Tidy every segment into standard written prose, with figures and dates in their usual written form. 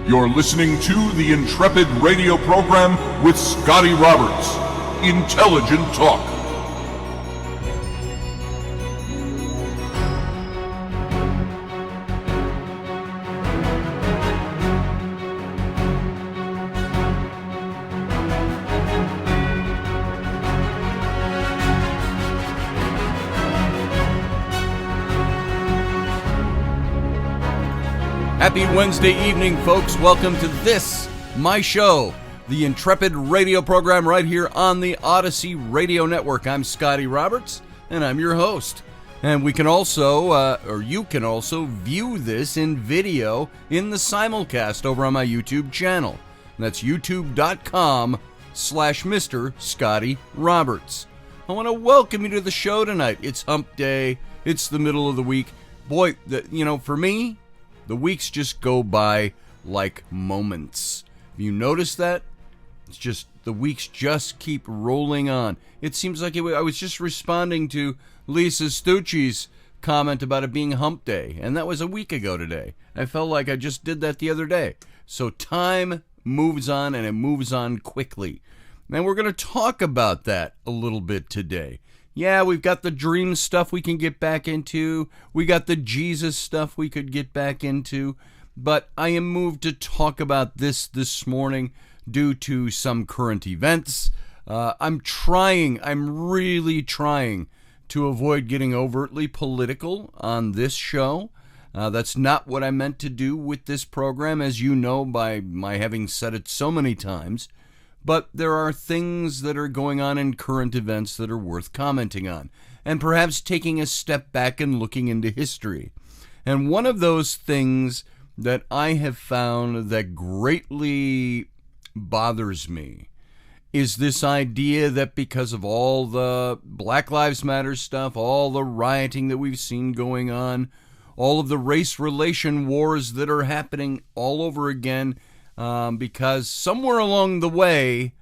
You're listening to the Intrepid radio program with Scotty Roberts. Intelligent talk. Happy Wednesday evening, folks. Welcome to this, my show, the Intrepid radio program right here on the Odyssey Radio Network. I'm Scotty Roberts, and I'm your host. And we can also, you can also view this in video in the simulcast over on my YouTube channel. And that's youtube.com/Mr. Scotty Roberts. I want to welcome you to the show tonight. It's hump day. It's the middle of the week. Boy, for me, the weeks just go by like moments. Have you noticed that? It's just, the weeks just keep rolling on. It seems like I was just responding to Lisa Stucci's comment about it being hump day, and that was a week ago today. I felt like I just did that the other day. So time moves on, and it moves on quickly. And we're going to talk about that a little bit today. Yeah, we've got the dream stuff we can get back into. We got the Jesus stuff we could get back into. But I am moved to talk about this morning due to some current events. I'm really trying to avoid getting overtly political on this show. That's not what I meant to do with this program, as you know by my having said it so many times. But there are things that are going on in current events that are worth commenting on, and perhaps taking a step back and looking into history. And one of those things that I have found that greatly bothers me is this idea that because of all the Black Lives Matter stuff, all the rioting that we've seen going on, all of the race relation wars that are happening all over again, because somewhere along the way,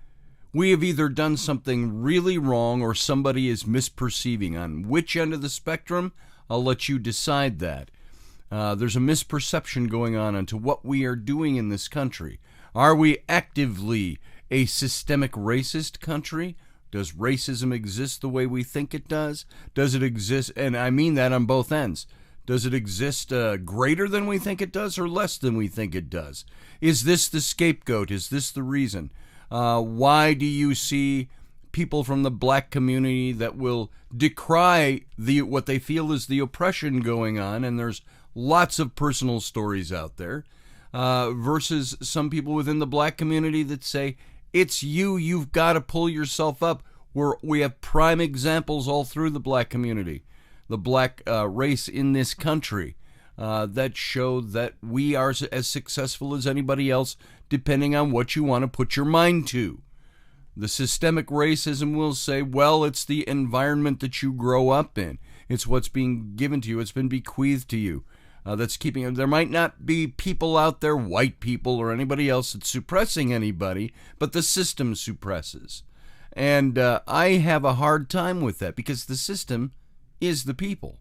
we have either done something really wrong or somebody is misperceiving. On which end of the spectrum, I'll let you decide that. There's a misperception going on into what we are doing in this country. Are we actively a systemic racist country? Does racism exist the way we think it does? Does it exist, and I mean that on both ends, does it exist greater than we think it does or less than we think it does? Is this the scapegoat? Is this the reason? Why do you see people from the black community that will decry what they feel is the oppression going on, and there's lots of personal stories out there, versus some people within the black community that say, it's you've got to pull yourself up. We have prime examples all through the black community, the black race in this country, that show that we are as successful as anybody else, depending on what you want to put your mind to. The systemic racism will say, well, it's the environment that you grow up in. It's what's being given to you. It's been bequeathed to you. That's keeping. There might not be people out there, white people or anybody else, that's suppressing anybody, but the system suppresses. And I have a hard time with that because the system is the people.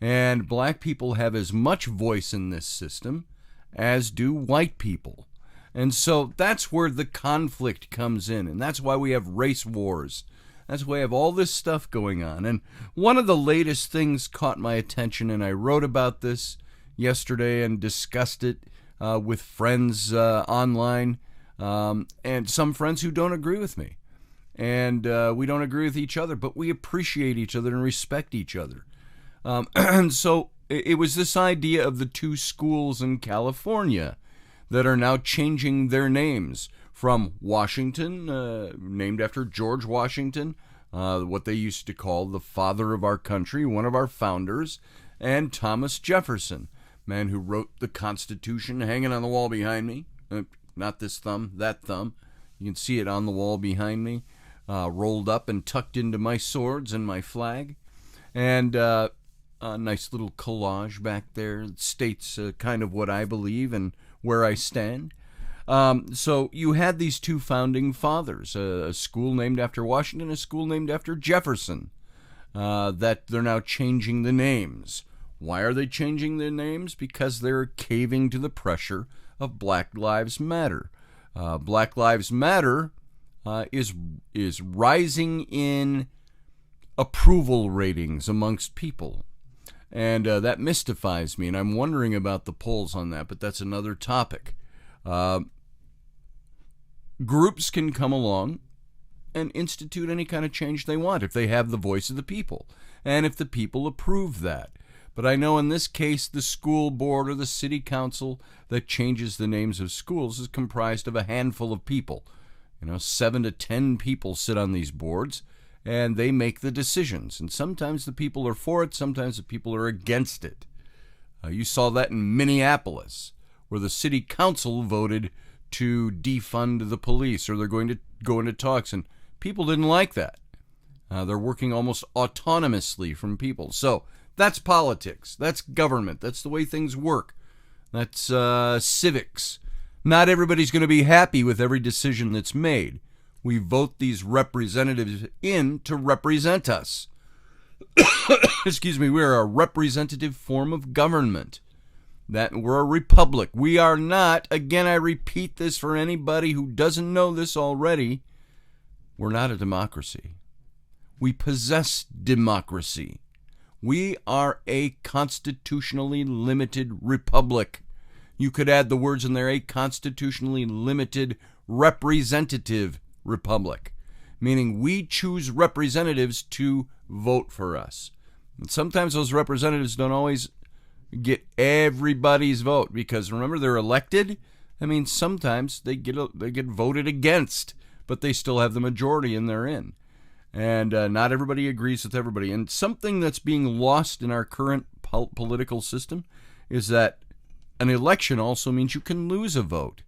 And black people have as much voice in this system as do white people. And so that's where the conflict comes in. And that's why we have race wars. That's why we have all this stuff going on. And one of the latest things caught my attention, and I wrote about this yesterday and discussed it with friends online, and some friends who don't agree with me. And we don't agree with each other, but we appreciate each other and respect each other. And so it was this idea of the two schools in California that are now changing their names from Washington, named after George Washington, what they used to call the father of our country, one of our founders, and Thomas Jefferson, man who wrote the Constitution, hanging on the wall behind me. Not this thumb, that thumb. You can see it on the wall behind me, rolled up and tucked into my swords and my flag. And a nice little collage back there that states kind of what I believe and where I stand. So you had these two founding fathers, a school named after Washington, a school named after Jefferson, that they're now changing the names. Why are they changing their names? Because they're caving to the pressure of Black Lives Matter. Black Lives Matter is rising in approval ratings amongst people. And that mystifies me, and I'm wondering about the polls on that, but that's another topic. Groups can come along and institute any kind of change they want if they have the voice of the people, and if the people approve that. But I know in this case, the school board or the city council that changes the names of schools is comprised of a handful of people. 7 to 10 people sit on these boards, and they make the decisions. And sometimes the people are for it, sometimes the people are against it. You saw that in Minneapolis, where the city council voted to defund the police, or they're going to go into talks, and people didn't like that. They're working almost autonomously from people. So that's politics. That's government. That's the way things work. That's civics. Not everybody's going to be happy with every decision that's made. We vote these representatives in to represent us. Excuse me, we're a representative form of government. That we're a republic. We are not, again, I repeat this for anybody who doesn't know this already, we're not a democracy. We possess democracy. We are a constitutionally limited republic. You could add the words in there, a constitutionally limited representative republic, meaning we choose representatives to vote for us. And sometimes those representatives don't always get everybody's vote, because remember, they're elected. I mean, sometimes they get voted against, but they still have the majority and they're in. And not everybody agrees with everybody. And something that's being lost in our current political system is that an election also means you can lose a vote.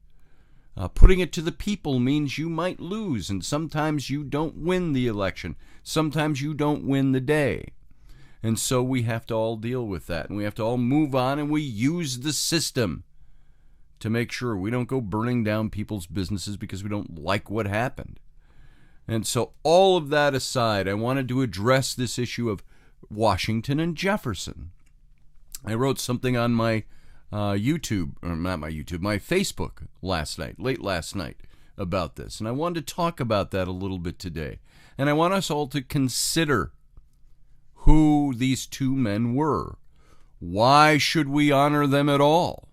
Putting it to the people means you might lose, and sometimes you don't win the election. Sometimes you don't win the day. And so we have to all deal with that, and we have to all move on, and we use the system to make sure we don't go burning down people's businesses because we don't like what happened. And so all of that aside, I wanted to address this issue of Washington and Jefferson. I wrote something on my my Facebook late last night about this. And I wanted to talk about that a little bit today. And I want us all to consider who these two men were. Why should we honor them at all?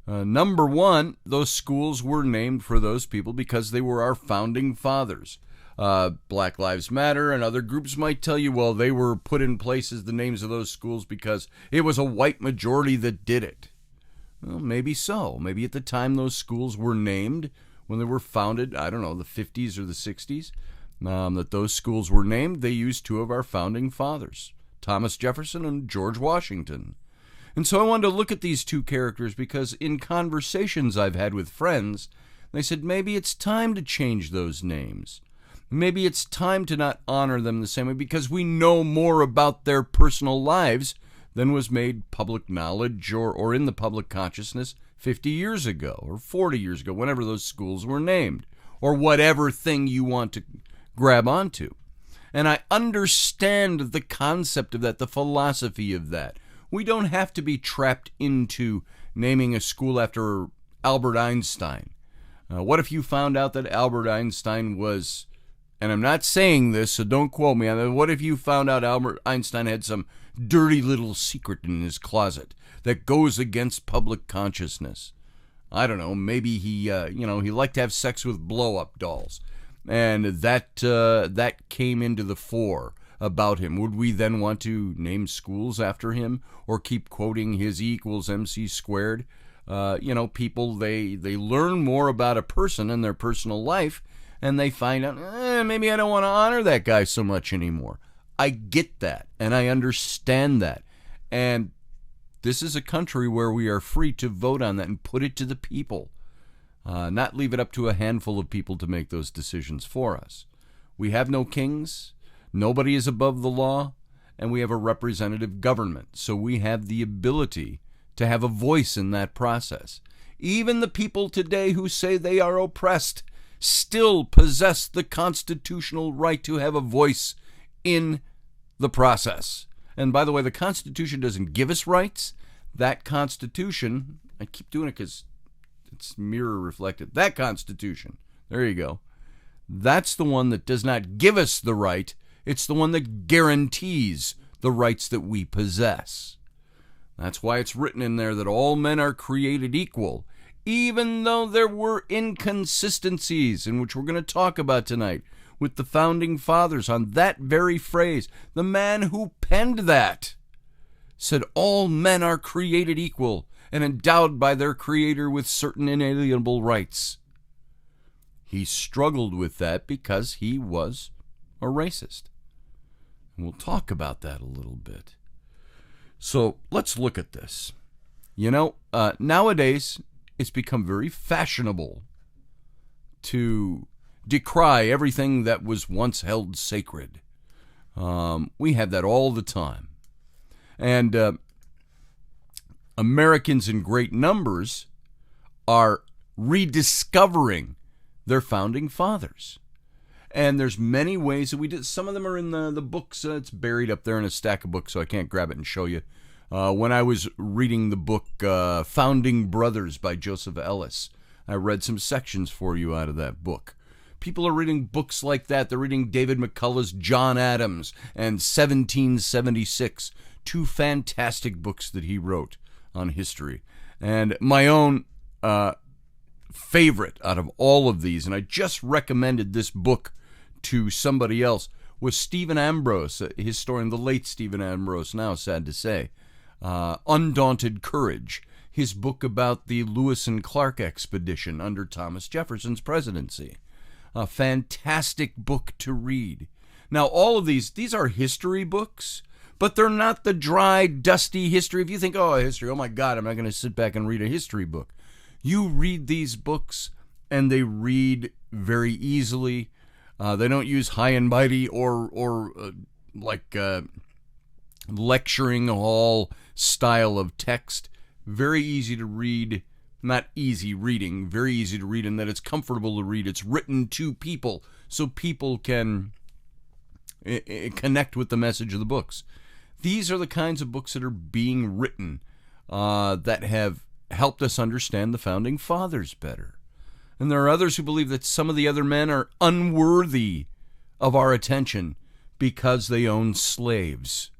Number one, those schools were named for those people because they were our founding fathers. Black Lives Matter and other groups might tell you, well, they were put in place as the names of those schools because it was a white majority that did it. Well, maybe so. Maybe at the time those schools were named, when they were founded, I don't know, the 50s or the 60s, that those schools were named, they used two of our founding fathers, Thomas Jefferson and George Washington. And so I wanted to look at these two characters because in conversations I've had with friends, they said maybe it's time to change those names. Maybe it's time to not honor them the same way because we know more about their personal lives than was made public knowledge or in the public consciousness 50 years ago or 40 years ago, whenever those schools were named, or whatever thing you want to grab onto. And I understand the concept of that, the philosophy of that. We don't have to be trapped into naming a school after Albert Einstein. What if you found out that Albert Einstein was, and I'm not saying this, so don't quote me on it, what if you found out Albert Einstein had some dirty little secret in his closet that goes against public consciousness? I don't know, maybe he liked to have sex with blow-up dolls, and that came into the fore about him. Would we then want to name schools after him or keep quoting his E equals MC squared? People, they learn more about a person and their personal life, and they find out, maybe I don't want to honor that guy so much anymore. I get that, and I understand that. And this is a country where we are free to vote on that and put it to the people, not leave it up to a handful of people to make those decisions for us. We have no kings. Nobody is above the law, and we have a representative government, so we have the ability to have a voice in that process. even the people today who say they are oppressed still possess the constitutional right to have a voice in the process. And by the way, the Constitution doesn't give us rights. That Constitution, I keep doing it because it's mirror reflected. That Constitution, there you go. That's the one that does not give us the right. It's the one that guarantees the rights that we possess. That's why it's written in there that all men are created equal, even though there were inconsistencies, in which we're going to talk about tonight, with the Founding Fathers on that very phrase. The man who penned that said all men are created equal and endowed by their Creator with certain inalienable rights. He struggled with that because he was a racist. And we'll talk about that a little bit. So let's look at this. Nowadays, it's become very fashionable to decry everything that was once held sacred. We have that all the time. And Americans in great numbers are rediscovering their founding fathers. And there's many ways that we did. Some of them are in the books. It's buried up there in a stack of books, so I can't grab it and show you. When I was reading the book Founding Brothers by Joseph Ellis, I read some sections for you out of that book. People are reading books like that. They're reading David McCullough's John Adams and 1776, two fantastic books that he wrote on history. And my own favorite out of all of these, and I just recommended this book to somebody else, was Stephen Ambrose, a historian, the late Stephen Ambrose, now sad to say. Undaunted Courage, his book about the Lewis and Clark expedition under Thomas Jefferson's presidency. A fantastic book to read. Now, all of these are history books, but they're not the dry, dusty history. If you think, history, oh my God, I'm not going to sit back and read a history book. You read these books, and they read very easily. They don't use high and mighty or lecturing hall style of text. Very easy to read. Not easy reading, very easy to read in that it's comfortable to read. It's written to people so people can connect with the message of the books. These are the kinds of books that are being written that have helped us understand the Founding Fathers better. And there are others who believe that some of the other men are unworthy of our attention because they owned slaves.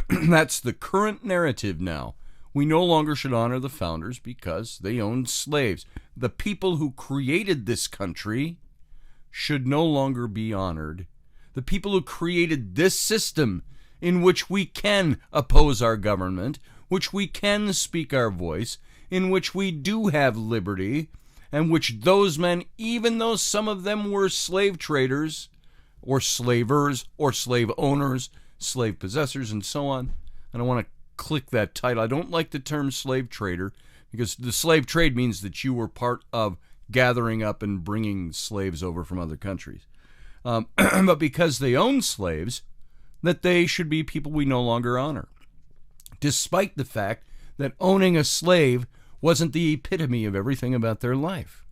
That's the current narrative now. We no longer should honor the founders because they owned slaves. The people who created this country should no longer be honored. The people who created this system in which we can oppose our government, which we can speak our voice, in which we do have liberty, and which those men, even though some of them were slave traders, or slavers, or slave owners, slave possessors, and so on. And I want to click that title. I don't like the term slave trader because the slave trade means that you were part of gathering up and bringing slaves over from other countries. But because they own slaves, that they should be people we no longer honor, despite the fact that owning a slave wasn't the epitome of everything about their life.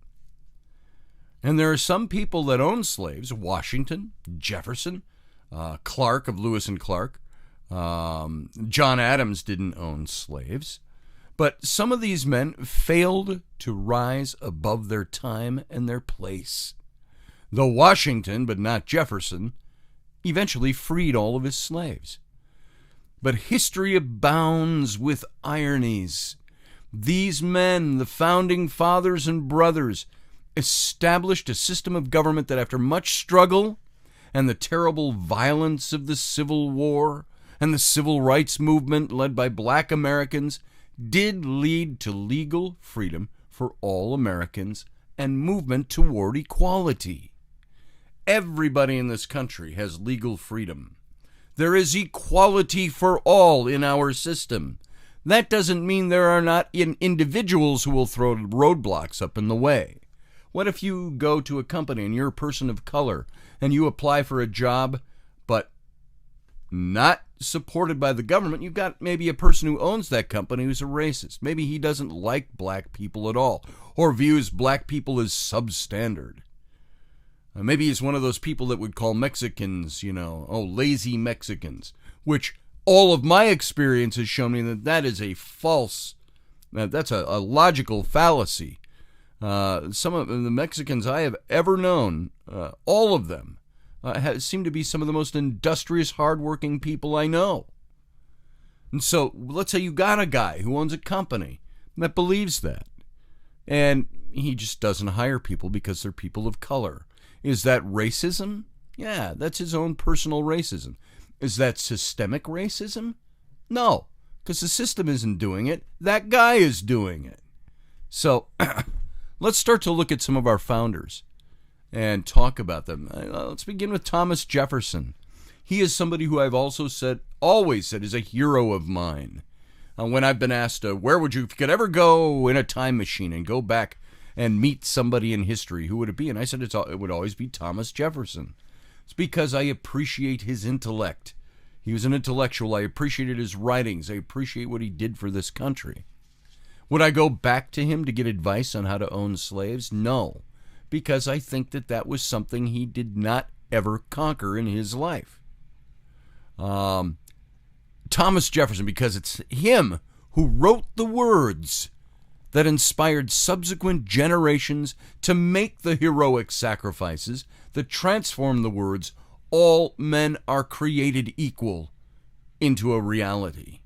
And there are some people that own slaves: Washington, Jefferson, Clark of Lewis and Clark. John Adams didn't own slaves, but some of these men failed to rise above their time and their place. Though Washington, but not Jefferson, eventually freed all of his slaves. But history abounds with ironies. These men, the Founding Fathers and Brothers, established a system of government that, after much struggle and the terrible violence of the Civil War and the Civil Rights Movement led by black Americans, did lead to legal freedom for all Americans and movement toward equality. Everybody in this country has legal freedom. There is equality for all in our system. That doesn't mean there are not individuals who will throw roadblocks up in the way. What if you go to a company and you're a person of color and you apply for a job, but not supported by the government, you've got maybe a person who owns that company who's a racist. Maybe he doesn't like black people at all, or views black people as substandard. Maybe he's one of those people that would call Mexicans, lazy Mexicans, which all of my experience has shown me that is a false, that's a logical fallacy. Some of the Mexicans I have ever known, all of them, seem to be some of the most industrious, hardworking people I know. And so let's say you got a guy who owns a company that believes that, and he just doesn't hire people because they're people of color. Is that racism? Yeah, that's his own personal racism. Is that systemic racism? No, because the system isn't doing it. That guy is doing it. So let's start to look at some of our founders and talk about them. Let's begin with Thomas Jefferson. He is somebody who I've always said is a hero of mine. When I've been asked, where would you, if you could ever go in a time machine and go back and meet somebody in history, who would it be? And I said it would always be Thomas Jefferson. It's because I appreciate his intellect. He was an intellectual. I appreciated his writings. I appreciate what he did for this country. Would I go back to him to get advice on how to own slaves? No, because I think that was something he did not ever conquer in his life. Thomas Jefferson, because it's him who wrote the words that inspired subsequent generations to make the heroic sacrifices that transformed the words, all men are created equal, into a reality.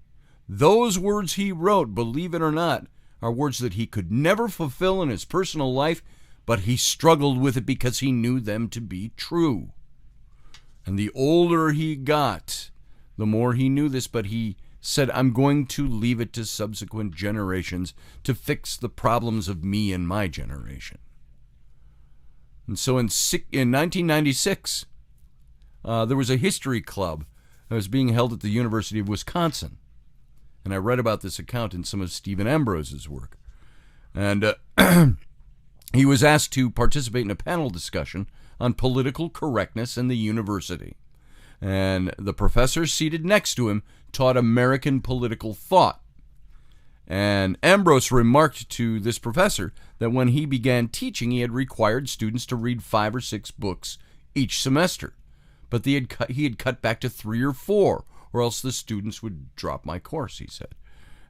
Those words he wrote, believe it or not, are words that he could never fulfill in his personal life, but he struggled with it because he knew them to be true. And the older he got, the more he knew this, but he said, I'm going to leave it to subsequent generations to fix the problems of me and my generation. And so in 1996, there was a history club that was being held at the University of Wisconsin. And I read about this account in some of Stephen Ambrose's work. And he was asked to participate in a panel discussion on political correctness in the university. And the professor seated next to him taught American political thought. And Ambrose remarked to this professor that when he began teaching, he had required students to read 5 or 6 books each semester. But he had cut back to 3 or 4, or else the students would drop my course, he said.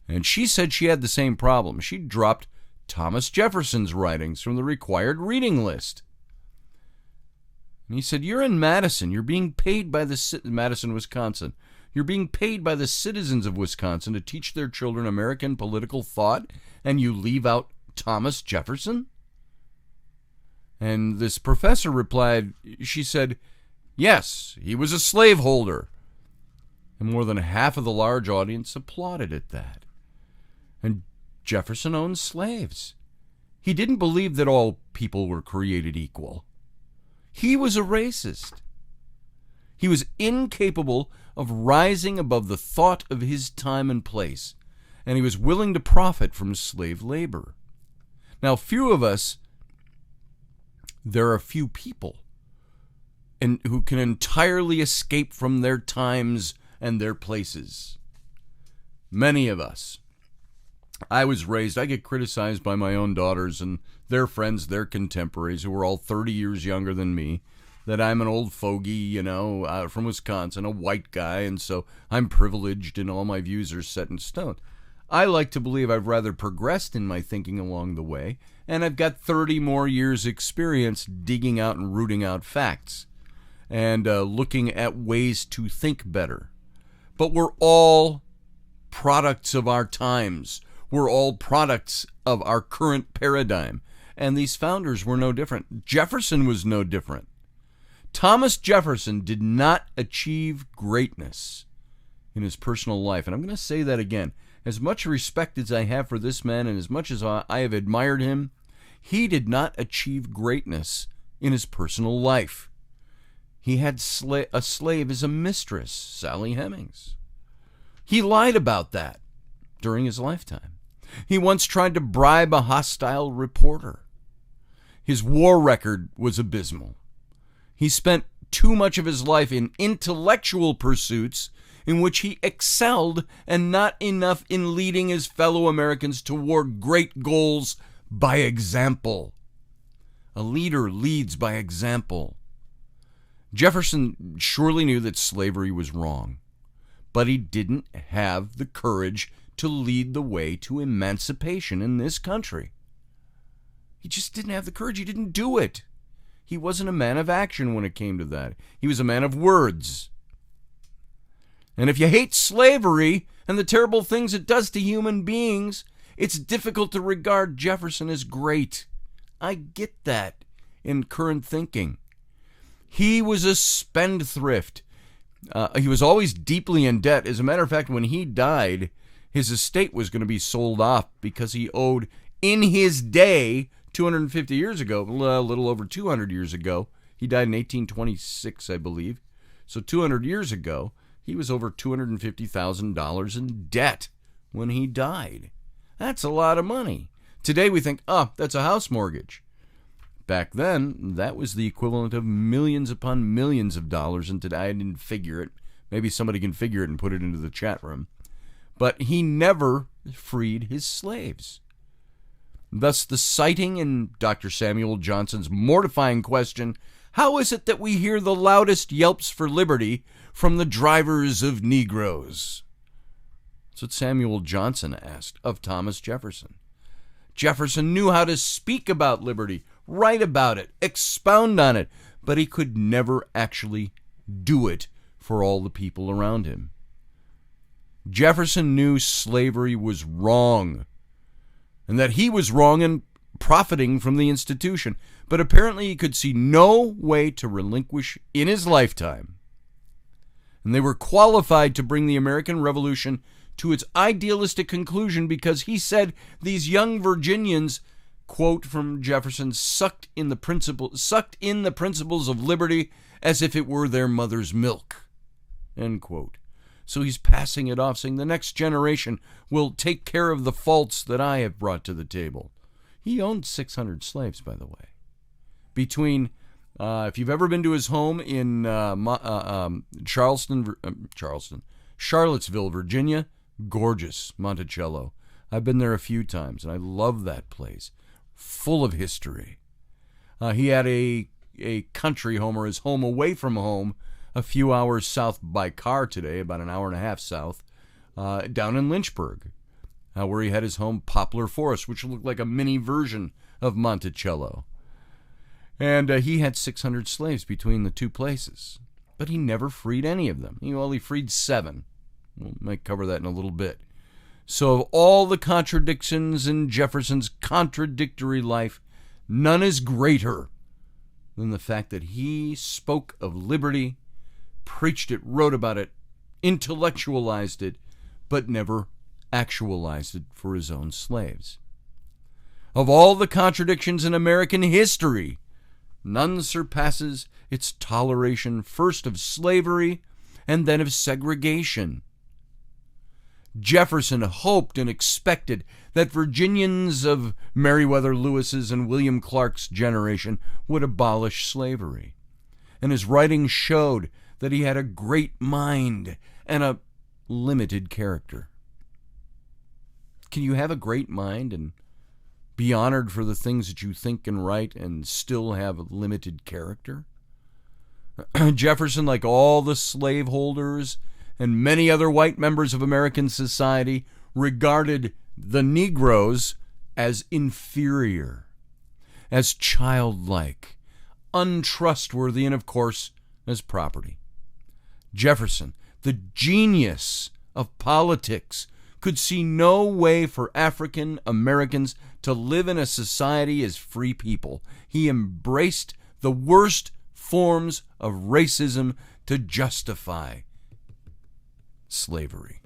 And she said she had the same problem. She dropped Thomas Jefferson's writings from the required reading list. And he said, you're in Madison. You're being paid by Madison, Wisconsin. You're being paid by the citizens of Wisconsin to teach their children American political thought, and you leave out Thomas Jefferson? And this professor replied, she said, yes, he was a slaveholder. And more than half of the large audience applauded at that. And Jefferson owned slaves. He didn't believe that all people were created equal. He was a racist. He was incapable of rising above the thought of his time and place, and he was willing to profit from slave labor. Now, few of us, there are few people who can entirely escape from their times and their places. Many of us. I get criticized by my own daughters and their friends, their contemporaries, who were all 30 years younger than me, that I'm an old fogey, from Wisconsin, a white guy, and so I'm privileged and all my views are set in stone. I like to believe I've rather progressed in my thinking along the way, and I've got 30 more years' experience digging out and rooting out facts and looking at ways to think better. But we're all products of our times. We're all products of our current paradigm. And these founders were no different. Jefferson was no different. Thomas Jefferson did not achieve greatness in his personal life. And I'm going to say that again. As much respect as I have for this man and as much as I have admired him, he did not achieve greatness in his personal life. He had a slave as a mistress, Sally Hemings. He lied about that during his lifetime. He once tried to bribe a hostile reporter. His war record was abysmal. He spent too much of his life in intellectual pursuits in which he excelled, and not enough in leading his fellow Americans toward great goals by example. A leader leads by example. Jefferson surely knew that slavery was wrong, but he didn't have the courage to lead the way to emancipation in this country. He just didn't have the courage. He didn't do it. He wasn't a man of action when it came to that. He was a man of words. And if you hate slavery and the terrible things it does to human beings, it's difficult to regard Jefferson as great. I get that in current thinking. He was a spendthrift. He was always deeply in debt. As a matter of fact, when he died, his estate was going to be sold off because he owed, in his day, 250 years ago, a little over 200 years ago. He died in 1826, I believe. So 200 years ago, he was over $250,000 in debt when he died. That's a lot of money. Today we think, that's a house mortgage. Back then, that was the equivalent of millions upon millions of dollars, and today I didn't figure it. Maybe somebody can figure it and put it into the chat room. But he never freed his slaves. Thus, the citing in Dr. Samuel Johnson's mortifying question, how is it that we hear the loudest yelps for liberty from the drivers of Negroes? That's what Samuel Johnson asked of Thomas Jefferson. Jefferson knew how to speak about liberty, write about it, expound on it, but he could never actually do it for all the people around him. Jefferson knew slavery was wrong, and that he was wrong in profiting from the institution, but apparently he could see no way to relinquish in his lifetime. And they were qualified to bring the American Revolution to its idealistic conclusion because he said these young Virginians, quote from Jefferson, sucked in the principles of liberty as if it were their mother's milk, end quote. So he's passing it off, saying the next generation will take care of the faults that I have brought to the table. He owned 600 slaves, by the way. Between, if you've ever been to his home in Charlottesville, Virginia, gorgeous, Monticello. I've been there a few times, and I love that place. Full of history. He had a country home, or his home away from home, a few hours south by car today, about an hour and a half south, down in Lynchburg, where he had his home, Poplar Forest, which looked like a mini version of Monticello. And he had 600 slaves between the two places, but he never freed any of them. He freed 7. We might cover that in a little bit. So of all the contradictions in Jefferson's contradictory life, none is greater than the fact that he spoke of liberty, preached it, wrote about it, intellectualized it, but never actualized it for his own slaves. Of all the contradictions in American history, none surpasses its toleration first of slavery and then of segregation. Jefferson hoped and expected that Virginians of Meriwether Lewis's and William Clark's generation would abolish slavery. And his writings showed that he had a great mind and a limited character. Can you have a great mind and be honored for the things that you think and write and still have a limited character? Jefferson, like all the slaveholders and many other white members of American society, regarded the Negroes as inferior, as childlike, untrustworthy, and of course, as property. Jefferson, the genius of politics, could see no way for African Americans to live in a society as free people. He embraced the worst forms of racism to justify slavery.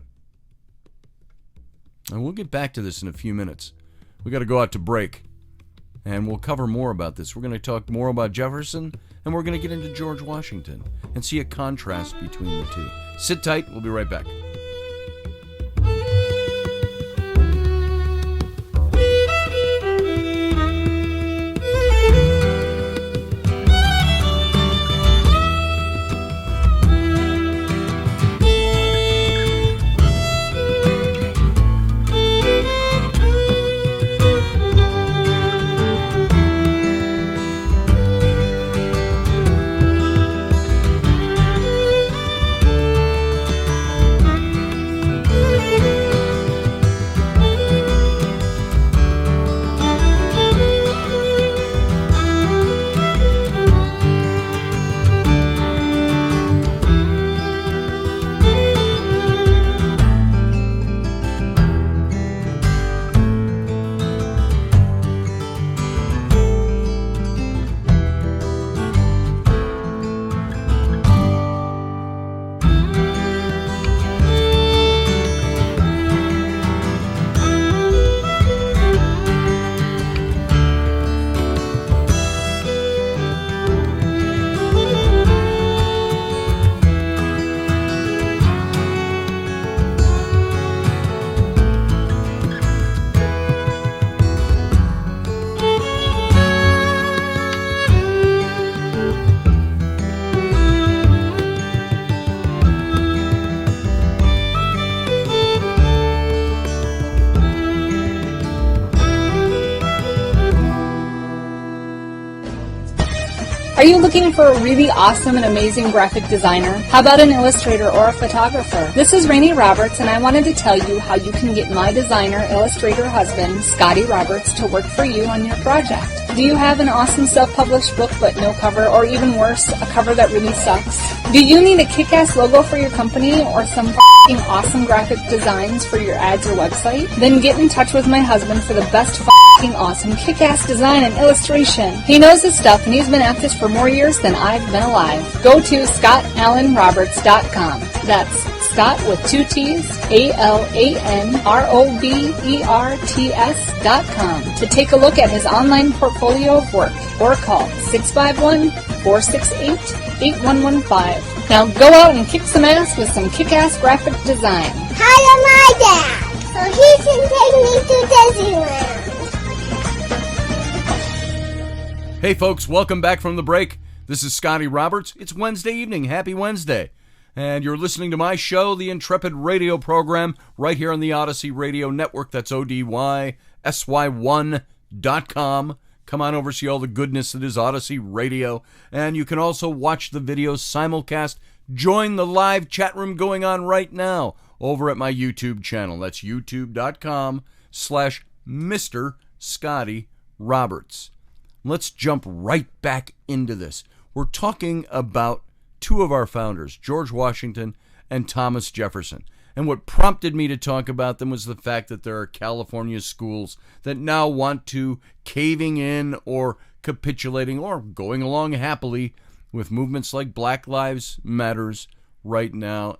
And we'll get back to this in a few minutes. We got to go out to break, and we'll cover more about this. We're going to talk more about Jefferson, and we're going to get into George Washington and see a contrast between the two. Sit tight. We'll be right back. Are you looking for a really awesome and amazing graphic designer? How about an illustrator or a photographer? This is Rainey Roberts, and I wanted to tell you how you can get my designer, illustrator husband, Scotty Roberts, to work for you on your project. Do you have an awesome self-published book but no cover, or even worse, a cover that really sucks? Do you need a kick-ass logo for your company or some f***ing awesome graphic designs for your ads or website? Then get in touch with my husband for the best f***ing awesome kick-ass design and illustration. He knows his stuff, and he's been at this for more years than I've been alive. Go to ScottAllenRoberts.com. That's Scott with 2 T's, ALANROBERTS.com to take a look at his online portfolio of work, or call 651-468-8115. Now go out and kick some ass with some kick-ass graphic design. Hire my dad so he can take me to Disneyland. Hey folks, welcome back from the break. This is Scotty Roberts. It's Wednesday evening. Happy Wednesday. And you're listening to my show, the Intrepid radio program, right here on the Odyssey Radio Network. That's ODYSY1.com. Come on over, see all the goodness that is Odyssey Radio. And you can also watch the videos simulcast. Join the live chat room going on right now over at my YouTube channel. That's youtube.com/Mr. Scotty Roberts. Let's jump right back into this. We're talking about two of our founders, George Washington and Thomas Jefferson. And what prompted me to talk about them was the fact that there are California schools that now want to caving in or capitulating or going along happily with movements like Black Lives Matters right now.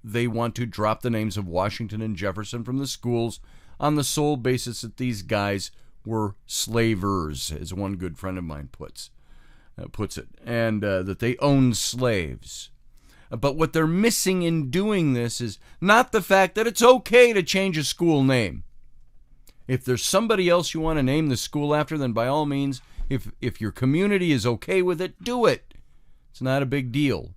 They want to drop the names of Washington and Jefferson from the schools on the sole basis that these guys were slavers, as one good friend of mine puts it, and that they owned slaves. But what they're missing in doing this is not the fact that it's okay to change a school name. If there's somebody else you want to name the school after, then by all means, if your community is okay with it, do it. It's not a big deal.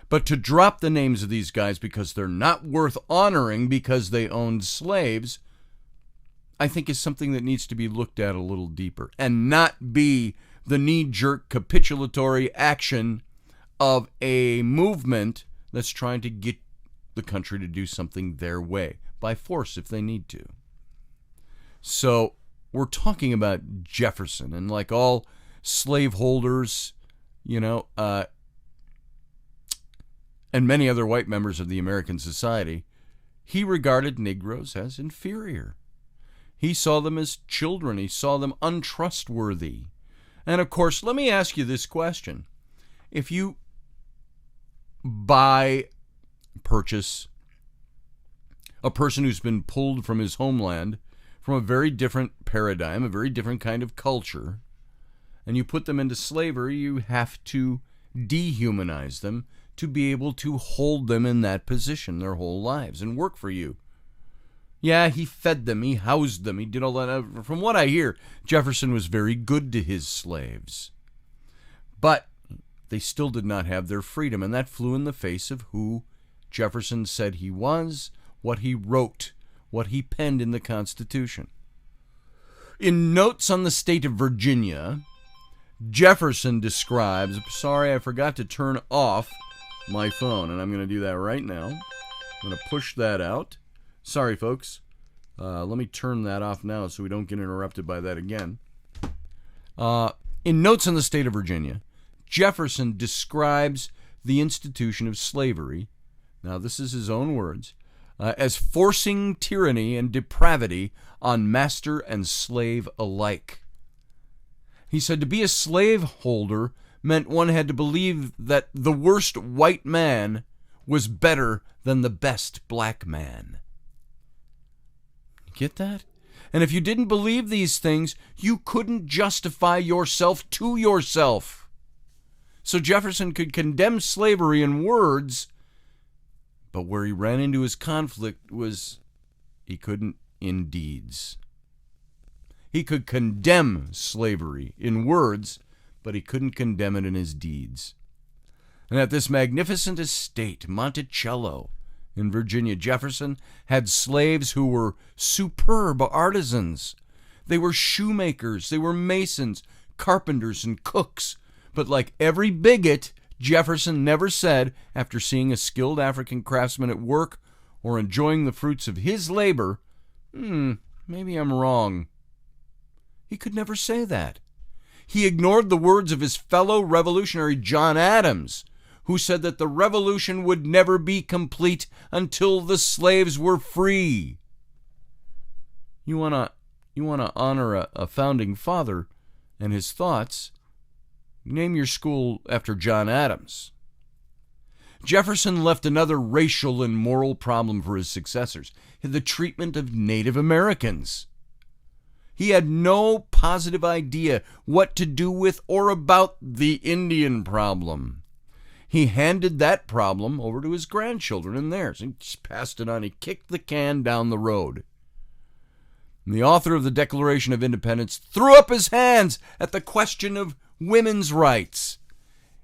But to drop the names of these guys because they're not worth honoring because they owned slaves, I think is something that needs to be looked at a little deeper and not be the knee-jerk capitulatory action of a movement that's trying to get the country to do something their way, by force if they need to. So we're talking about Jefferson, and like all slaveholders, and many other white members of the American society, he regarded Negroes as inferior. He saw them as children. He saw them untrustworthy. And of course, let me ask you this question. If you purchase a person who's been pulled from his homeland, from a very different paradigm, a very different kind of culture, and you put them into slavery, you have to dehumanize them to be able to hold them in that position their whole lives and work for you. Yeah, he fed them, he housed them, he did all that. From what I hear, Jefferson was very good to his slaves. But they still did not have their freedom, and that flew in the face of who Jefferson said he was, what he wrote, what he penned in the Constitution. In Notes on the State of Virginia, Jefferson describes, sorry, I forgot to turn off my phone, and I'm going to do that right now. I'm going to push that out. Sorry, folks. Let me turn that off now so we don't get interrupted by that again. In Notes on the State of Virginia, Jefferson describes the institution of slavery, now this is his own words, as forcing tyranny and depravity on master and slave alike. He said to be a slaveholder meant one had to believe that the worst white man was better than the best black man. Get that? And if you didn't believe these things, you couldn't justify yourself to yourself. So Jefferson could condemn slavery in words, but where he ran into his conflict was he couldn't in deeds. He could condemn slavery in words, but he couldn't condemn it in his deeds. And at this magnificent estate, Monticello, in Virginia, Jefferson had slaves who were superb artisans. They were shoemakers, they were masons, carpenters, and cooks, But like every bigot, Jefferson never said, after seeing a skilled African craftsman at work or enjoying the fruits of his labor, maybe I'm wrong. He could never say that. He ignored the words of his fellow revolutionary John Adams, who said that the revolution would never be complete until the slaves were free. You want to honor a founding father and his thoughts? Name your school after John Adams. Jefferson left another racial and moral problem for his successors: the treatment of Native Americans. He had no positive idea what to do with or about the Indian problem. He handed that problem over to his grandchildren and theirs. He just passed it on. He kicked the can down the road. And the author of the Declaration of Independence threw up his hands at the question of women's rights.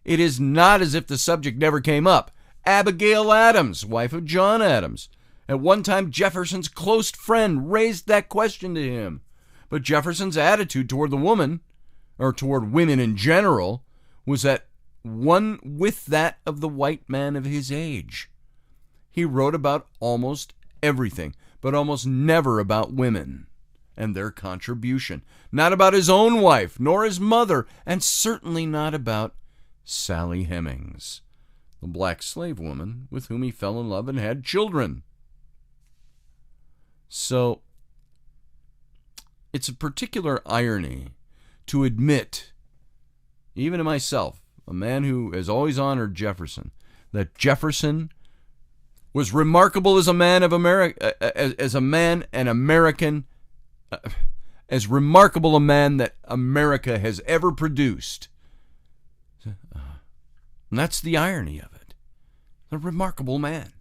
It is not as if the subject never came up. Abigail Adams, wife of John Adams, at one time Jefferson's close friend, raised that question to him. But Jefferson's attitude toward the woman, or toward women in general, was at one with that of the white man of his age. He wrote about almost everything, but almost never about women and their contribution. Not about his own wife, nor his mother, and certainly not about Sally Hemings, the black slave woman with whom he fell in love and had children. So, it's a particular irony to admit, even to myself, a man who has always honored Jefferson, that Jefferson was remarkable as a man of America, as a man, an American, as remarkable a man that America has ever produced. And that's the irony of it. A remarkable man.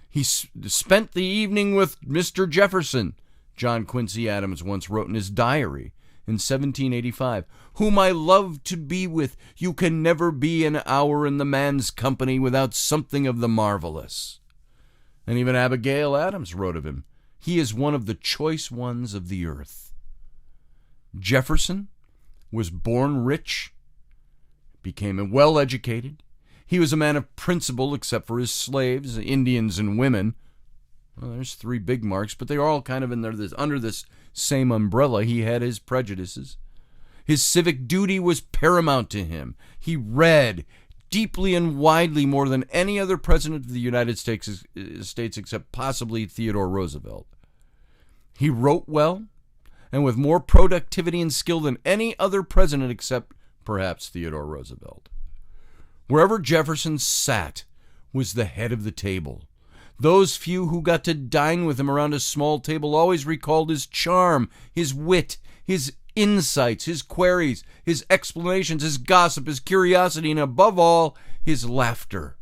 He spent the evening with Mr. Jefferson, John Quincy Adams once wrote in his diary in 1785, whom I love to be with. You can never be an hour in the man's company without something of the marvelous. And even Abigail Adams wrote of him, he is one of the choice ones of the earth. Jefferson was born rich, became well-educated. He was a man of principle, except for his slaves, Indians, and women. Well, there's three big marks, but they're all kind of in there. Under this same umbrella, he had his prejudices. His civic duty was paramount to him. He read deeply and widely more than any other president of the United States except possibly Theodore Roosevelt. He wrote well and with more productivity and skill than any other president except perhaps Theodore Roosevelt. Wherever Jefferson sat was the head of the table. Those few who got to dine with him around a small table always recalled his charm, his wit, his insights, his queries, his explanations, his gossip, his curiosity, and above all, his laughter.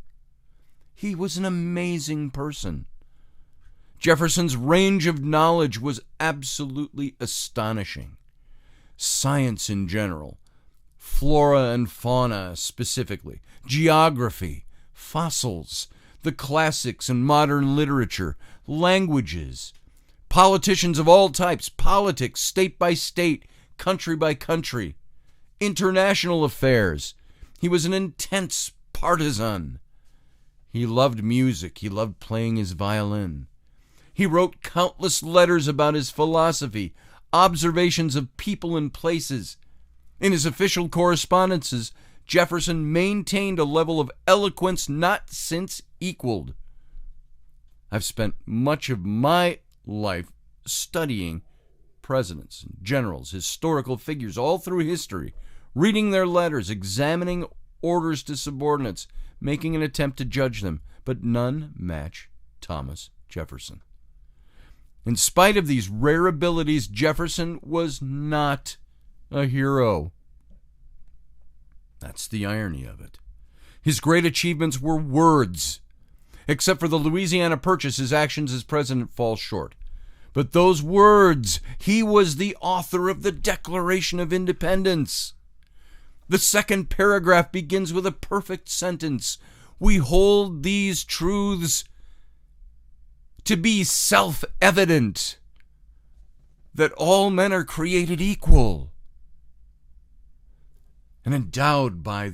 He was an amazing person. Jefferson's range of knowledge was absolutely astonishing. Science in general, flora and fauna specifically, geography, fossils, the classics and modern literature, languages, politicians of all types, politics, state by state, country by country, international affairs. He was an intense partisan. He loved music. He loved playing his violin. He wrote countless letters about his philosophy, observations of people and places. In his official correspondences, Jefferson maintained a level of eloquence not since equaled. I've spent much of my life studying presidents, generals, historical figures all through history, reading their letters, examining orders to subordinates, making an attempt to judge them, but none match Thomas Jefferson. In spite of these rare abilities, Jefferson was not a hero. That's the irony of it. His great achievements were words. Except for the Louisiana Purchase, his actions as president fall short. But those words, he was the author of the Declaration of Independence. The second paragraph begins with a perfect sentence. We hold these truths to be self-evident, that all men are created equal. and endowed by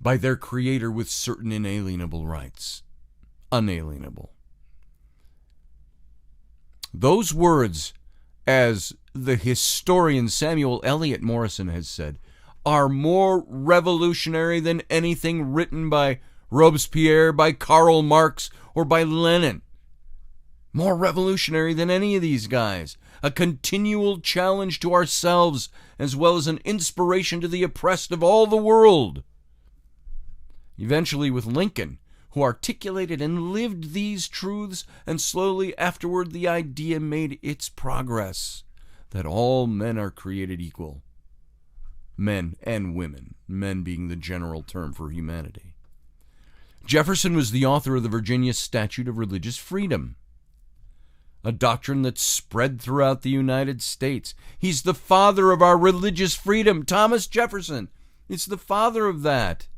by their creator with certain inalienable rights. Unalienable. Those words, as the historian Samuel Eliot Morison has said, are more revolutionary than anything written by Robespierre, by Karl Marx, or by Lenin. More revolutionary than any of these guys. A continual challenge to ourselves, as well as an inspiration to the oppressed of all the world. Eventually with Lincoln, who articulated and lived these truths, and slowly afterward the idea made its progress, that all men are created equal. Men and women, men being the general term for humanity. Jefferson was the author of the Virginia Statute of Religious Freedom, a doctrine that spread throughout the United States. He's the father of our religious freedom. Thomas Jefferson is the father of that.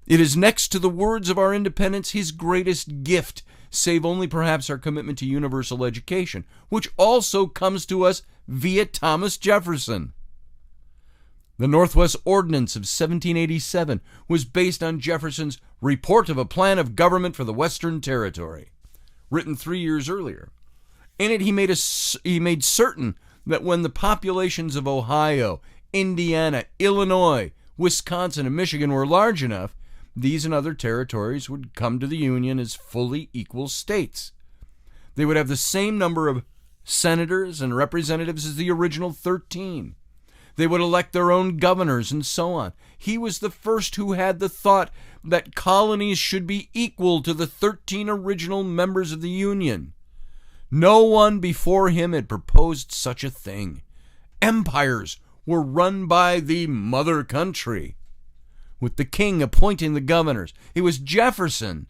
It is, next to the words of our independence, his greatest gift, save only perhaps our commitment to universal education, which also comes to us via Thomas Jefferson. The Northwest Ordinance of 1787 was based on Jefferson's Report of a Plan of Government for the Western Territory, written 3 years earlier. In it, he made certain that when the populations of Ohio, Indiana, Illinois, Wisconsin, and Michigan were large enough, these and other territories would come to the Union as fully equal states. They would have the same number of senators and representatives as the original 13. They would elect their own governors and so on. He was the first who had the thought that colonies should be equal to the 13 original members of the Union. No one before him had proposed such a thing. Empires were run by the mother country, with the king appointing the governors. It was Jefferson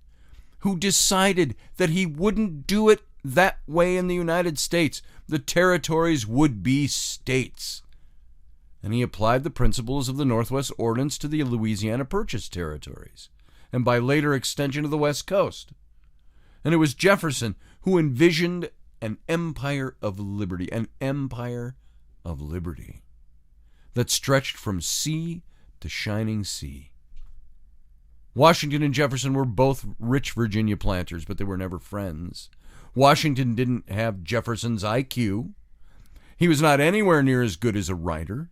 who decided that he wouldn't do it that way in the United States. The territories would be states. And he applied the principles of the Northwest Ordinance to the Louisiana Purchase territories, and by later extension to the West Coast. And it was Jefferson who envisioned an empire of liberty, that stretched from sea to shining sea. Washington and Jefferson were both rich Virginia planters, but they were never friends. Washington didn't have Jefferson's IQ. He was not anywhere near as good as a writer.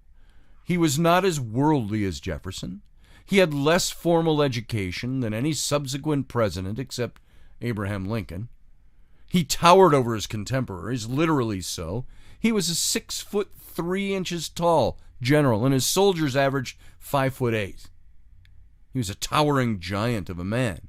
He was not as worldly as Jefferson. He had less formal education than any subsequent president except Abraham Lincoln. He towered over his contemporaries, literally so. He was a 6'3" tall general, and his soldiers averaged 5'8". He was a towering giant of a man.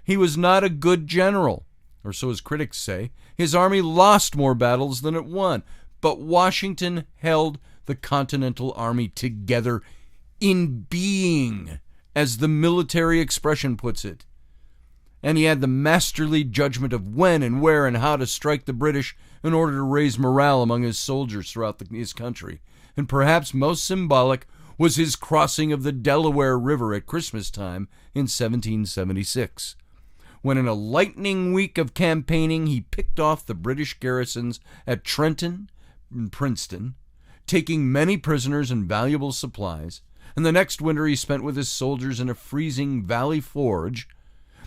He was not a good general, or so his critics say. His army lost more battles than it won, but Washington held the Continental Army together in being, as the military expression puts it. And he had the masterly judgment of when and where and how to strike the British in order to raise morale among his soldiers throughout his country. And perhaps most symbolic was his crossing of the Delaware River at Christmas time in 1776, when in a lightning week of campaigning he picked off the British garrisons at Trenton and Princeton, taking many prisoners and valuable supplies, and the next winter he spent with his soldiers in a freezing Valley Forge.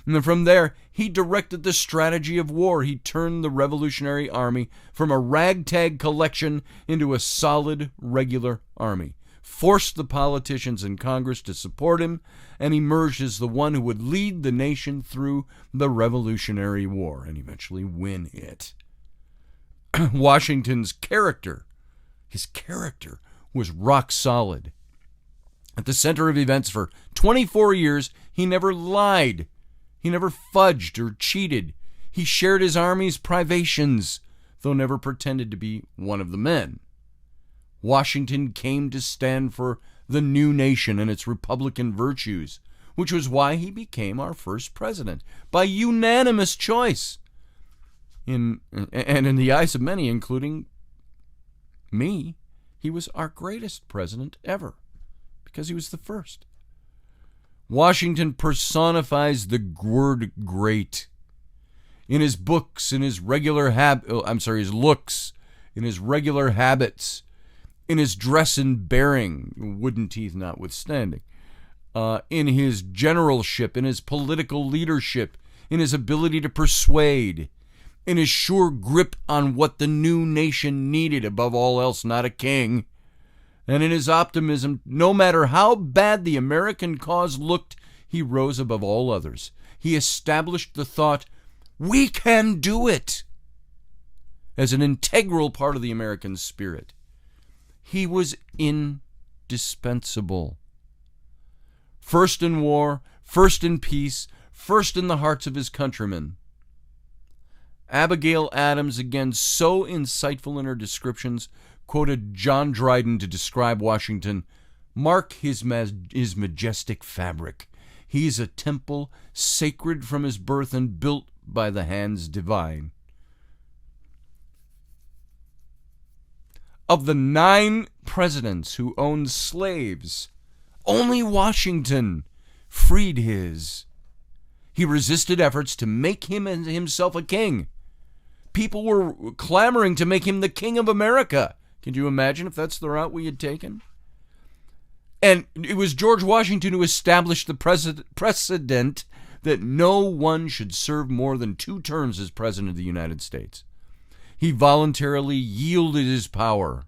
And then from there, he directed the strategy of war. He turned the Revolutionary Army from a ragtag collection into a solid, regular army, forced the politicians in Congress to support him, and emerged as the one who would lead the nation through the Revolutionary War and eventually win it. Washington's character, was rock solid. At the center of events for 24 years, he never lied. He never fudged or cheated. He shared his army's privations, though never pretended to be one of the men. Washington came to stand for the new nation and its republican virtues, which was why he became our first president, by unanimous choice. And in the eyes of many, including me, he was our greatest president ever, because he was the first. Washington personifies the word great. In his books, in his looks, in his regular habits, in his dress and bearing, wooden teeth notwithstanding, in his generalship, in his political leadership, in his ability to persuade, in his sure grip on what the new nation needed, above all else, not a king, and in his optimism. No matter how bad the American cause looked, he rose above all others. He established the thought, we can do it, as an integral part of the American spirit. He was indispensable. First in war, first in peace, first in the hearts of his countrymen. Abigail Adams, again so insightful in her descriptions, quoted John Dryden to describe Washington. Mark his majestic fabric. He's a temple, sacred from his birth and built by the hands divine. Of the 9 presidents who owned slaves, only Washington freed his. He resisted efforts to make him and himself a king. People were clamoring to make him the king of America. Can you imagine if that's the route we had taken? And it was George Washington who established the precedent that no one should serve more than 2 terms as President of the United States. He voluntarily yielded his power.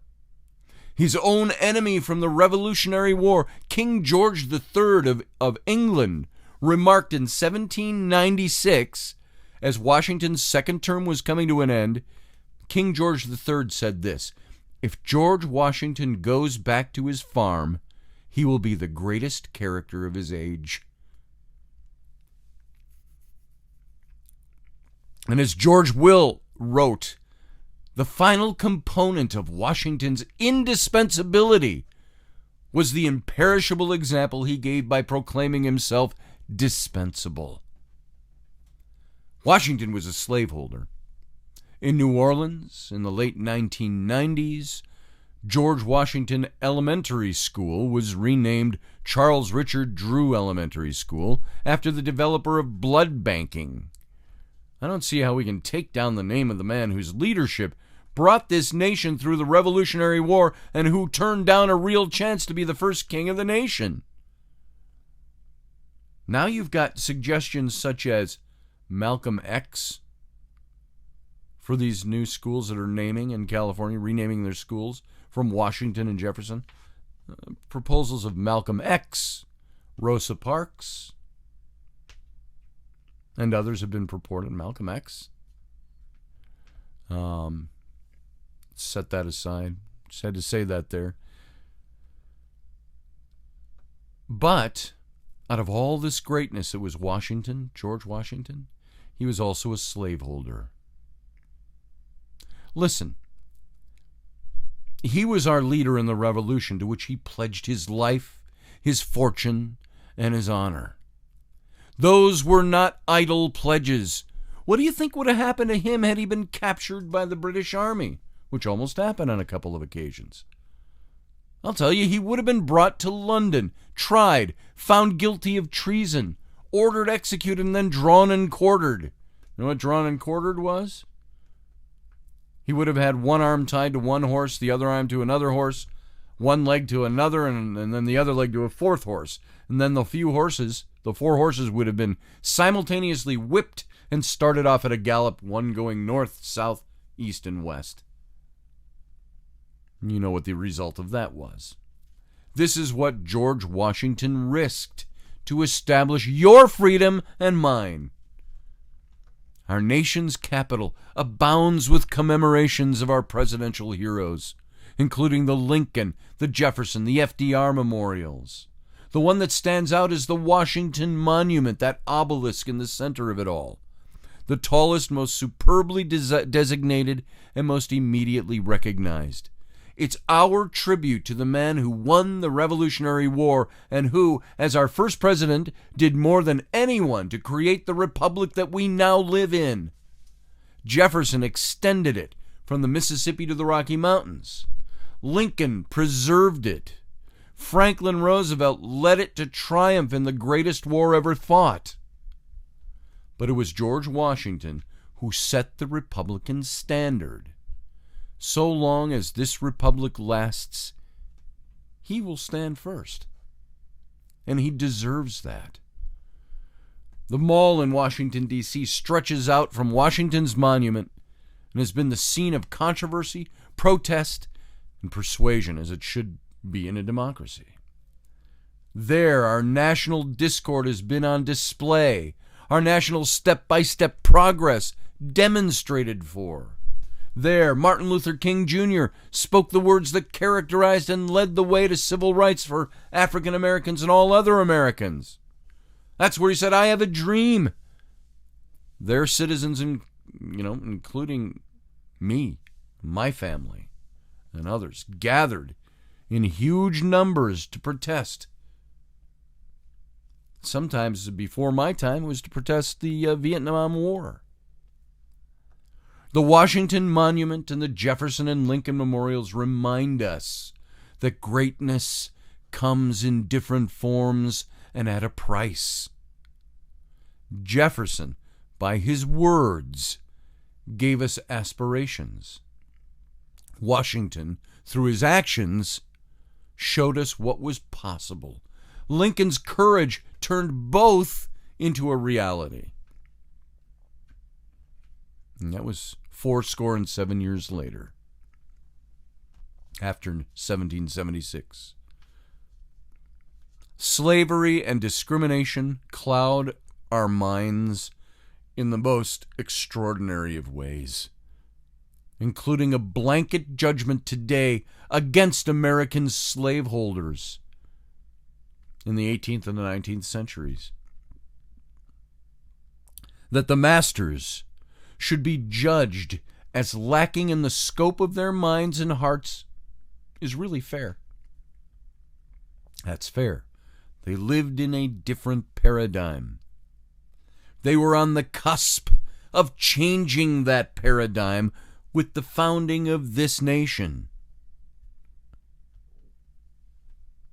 His own enemy from the Revolutionary War, King George III of England, remarked in 1796, as Washington's second term was coming to an end, King George III said this: "If George Washington goes back to his farm, he will be the greatest character of his age." And as George Will wrote, the final component of Washington's indispensability was the imperishable example he gave by proclaiming himself dispensable. Washington was a slaveholder. In New Orleans, in the late 1990s, George Washington Elementary School was renamed Charles Richard Drew Elementary School after the developer of blood banking. I don't see how we can take down the name of the man whose leadership brought this nation through the Revolutionary War and who turned down a real chance to be the first king of the nation. Now you've got suggestions such as Malcolm X for these new schools that are naming in California, renaming their schools from Washington and Jefferson. Proposals of Malcolm X, Rosa Parks, and others have been purported. Malcolm X. Set that aside. Just had to say that there. But out of all this greatness, it was Washington, George Washington. He was also a slaveholder. Listen, he was our leader in the Revolution, to which he pledged his life, his fortune, and his honor. Those were not idle pledges. What do you think would have happened to him had he been captured by the British Army, which almost happened on a couple of occasions? I'll tell you, he would have been brought to London, tried, found guilty of treason, ordered executed, and then drawn and quartered. You know what drawn and quartered was? He would have had one arm tied to one horse, the other arm to another horse, one leg to another, and then the other leg to a fourth horse. And then the four horses would have been simultaneously whipped and started off at a gallop, one going north, south, east, and west. You know what the result of that was. This is what George Washington risked to establish your freedom and mine. Our nation's capital abounds with commemorations of our presidential heroes, including the Lincoln, the Jefferson, the FDR memorials. The one that stands out is the Washington Monument, that obelisk in the center of it all. The tallest, most superbly designated, and most immediately recognized. It's our tribute to the man who won the Revolutionary War and who, as our first president, did more than anyone to create the republic that we now live in. Jefferson extended it from the Mississippi to the Rocky Mountains. Lincoln preserved it. Franklin Roosevelt led it to triumph in the greatest war ever fought. But it was George Washington who set the Republican standard. so long as this republic lasts, he will stand first. And he deserves that. The mall in Washington, D.C. stretches out from Washington's monument and has been the scene of controversy, protest, and persuasion, as it should be in a democracy. There, our national discord has been on display, our national step-by-step progress demonstrated for. There, Martin Luther King Jr. spoke the words that characterized and led the way to civil rights for African Americans and all other Americans. That's where he said, "I have a dream." Their citizens, including me, my family, and others, gathered in huge numbers to protest. Sometimes before my time, it was to protest the Vietnam War. The Washington Monument and the Jefferson and Lincoln Memorials remind us that greatness comes in different forms and at a price. Jefferson, by his words, gave us aspirations. Washington, through his actions, showed us what was possible. Lincoln's courage turned both into a reality. And that was 77 years later, after 1776. Slavery and discrimination cloud our minds in the most extraordinary of ways, including a blanket judgment today against American slaveholders in the 18th and the 19th centuries. That the masters should be judged as lacking in the scope of their minds and hearts is really fair. That's fair. They lived in a different paradigm. They were on the cusp of changing that paradigm with the founding of this nation.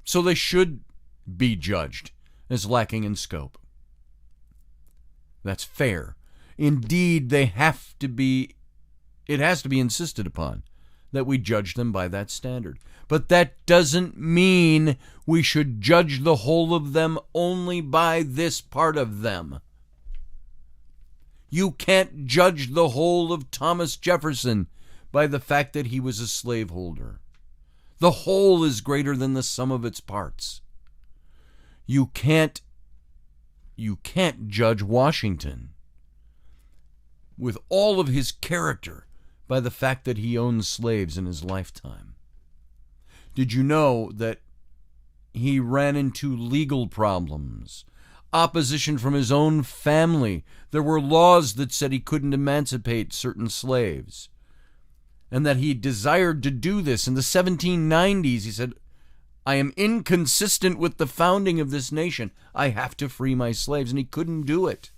So they should be judged as lacking in scope. That's fair. Indeed, it has to be insisted upon that we judge them by that standard. But that doesn't mean we should judge the whole of them only by this part of them. You can't judge the whole of Thomas Jefferson by the fact that he was a slaveholder. The whole is greater than the sum of its parts. You can't judge Washington with all of his character by the fact that he owned slaves in his lifetime. Did you know that he ran into legal problems, opposition from his own family? There were laws that said he couldn't emancipate certain slaves, and that he desired to do this. In the 1790s, he said, "I am inconsistent with the founding of this nation. I have to free my slaves," and he couldn't do it.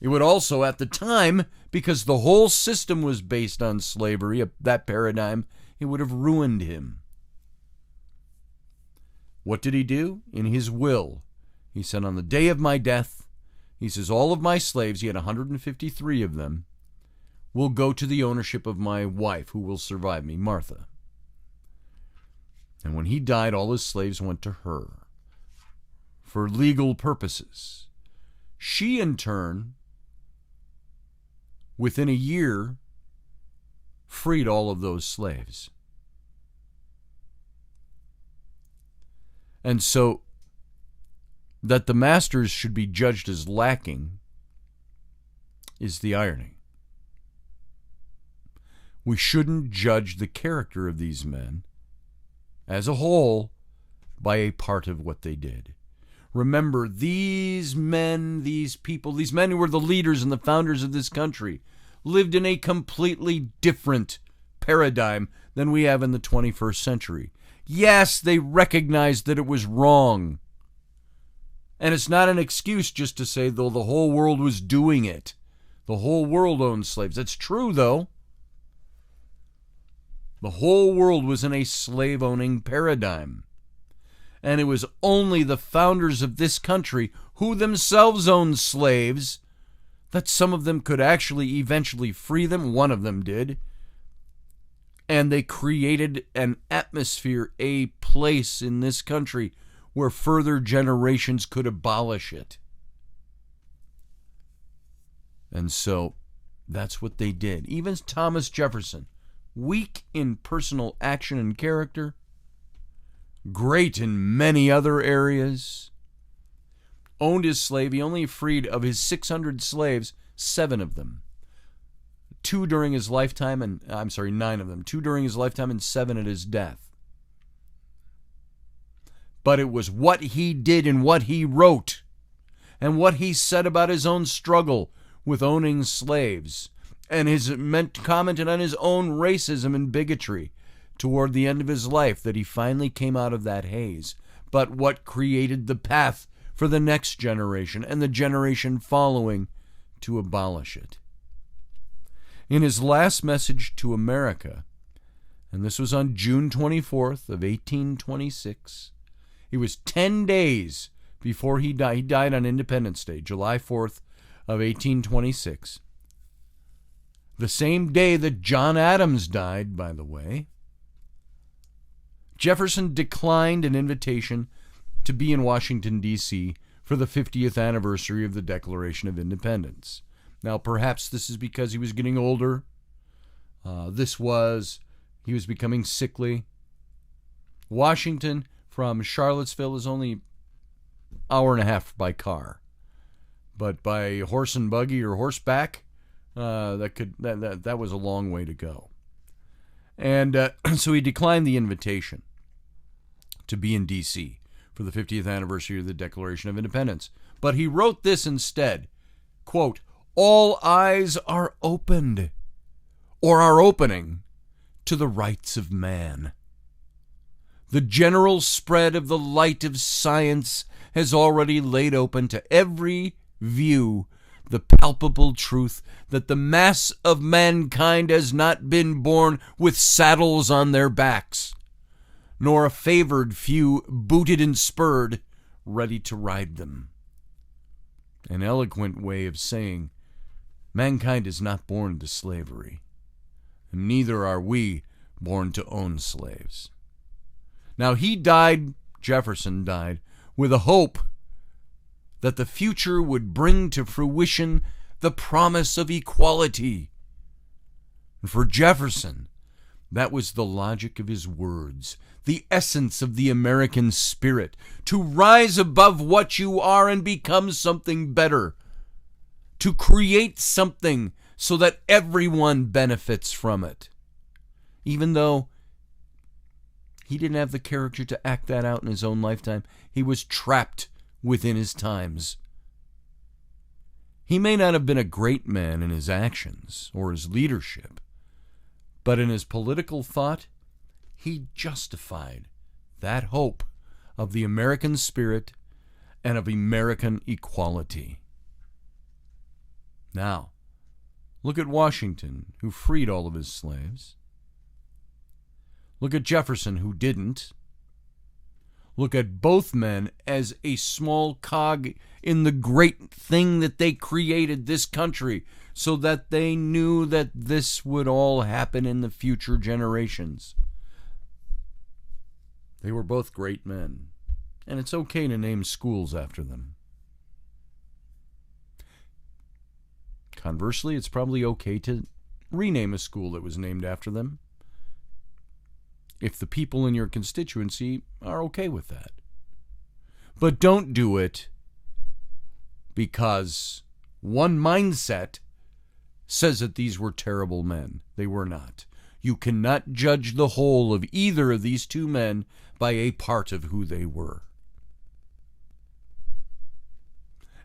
It would also, at the time, because the whole system was based on slavery, that paradigm, it would have ruined him. What did he do? In his will, he said, "On the day of my death," he says, "all of my slaves," he had 153 of them, "will go to the ownership of my wife, who will survive me, Martha." And when he died, all his slaves went to her for legal purposes. She, in turn, within a year, freed all of those slaves. And so, that the masters should be judged as lacking is the irony. We shouldn't judge the character of these men as a whole by a part of what they did. Remember, these men, these people, these men who were the leaders and the founders of this country lived in a completely different paradigm than we have in the 21st century. Yes, they recognized that it was wrong. And it's not an excuse just to say, though, the whole world was doing it. The whole world owned slaves. That's true, though. The whole world was in a slave-owning paradigm. And it was only the founders of this country, who themselves owned slaves, that some of them could actually eventually free them. One of them did. And they created an atmosphere, a place in this country where further generations could abolish it. And so that's what they did. Even Thomas Jefferson, weak in personal action and character, great in many other areas, owned his slave. He only freed, of his 600 slaves, 7 of them. 2 during his lifetime, and 9 of them. 2 during his lifetime and 7 at his death. But it was what he did and what he wrote and what he said about his own struggle with owning slaves and his commented on his own racism and bigotry toward the end of his life that he finally came out of that haze. But what created the path for the next generation and the generation following to abolish it. In his last message to America, and this was on June 24th of 1826, it was 10 days before he died. He died on Independence Day, July 4th of 1826. The same day that John Adams died, by the way. Jefferson declined an invitation to be in Washington, D.C. for the 50th anniversary of the Declaration of Independence. Now, perhaps this is because he was getting older. He was becoming sickly. Washington from Charlottesville is only an hour and a half by car. But by horse and buggy or horseback, that was a long way to go. And so he declined the invitation to be in D.C. for the 50th anniversary of the Declaration of Independence. But he wrote this instead, quote, "All eyes are opened, or are opening, to the rights of man. The general spread of the light of science has already laid open to every view the palpable truth that the mass of mankind has not been born with saddles on their backs, nor a favored few booted and spurred, ready to ride them." An eloquent way of saying mankind is not born to slavery, and neither are we born to own slaves. Now Jefferson died, with a hope that the future would bring to fruition the promise of equality. And for Jefferson, that was the logic of his words, the essence of the American spirit, to rise above what you are and become something better, to create something so that everyone benefits from it. Even though he didn't have the character to act that out in his own lifetime, he was trapped within his times. He may not have been a great man in his actions or his leadership, but in his political thought, he justified that hope of the American spirit and of American equality. Now, look at Washington, who freed all of his slaves. Look at Jefferson, who didn't. Look at both men as a small cog in the great thing that they created, this country, so that they knew that this would all happen in the future generations. They were both great men, and it's okay to name schools after them. Conversely, it's probably okay to rename a school that was named after them, if the people in your constituency are okay with that. But don't do it because one mindset says that these were terrible men. They were not. You cannot judge the whole of either of these two men by a part of who they were.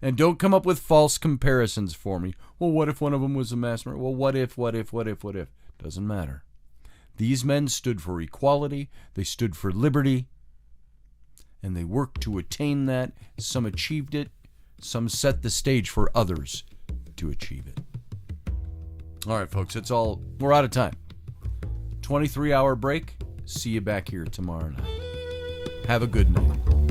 And don't come up with false comparisons for me. Well, what if one of them was a mass murderer? Well, what if? Doesn't matter. These men stood for equality, they stood for liberty, and they worked to attain that. Some achieved it, some set the stage for others to achieve it. All right, folks, that's all. We're out of time. 23-hour break. See you back here tomorrow night. Have a good night.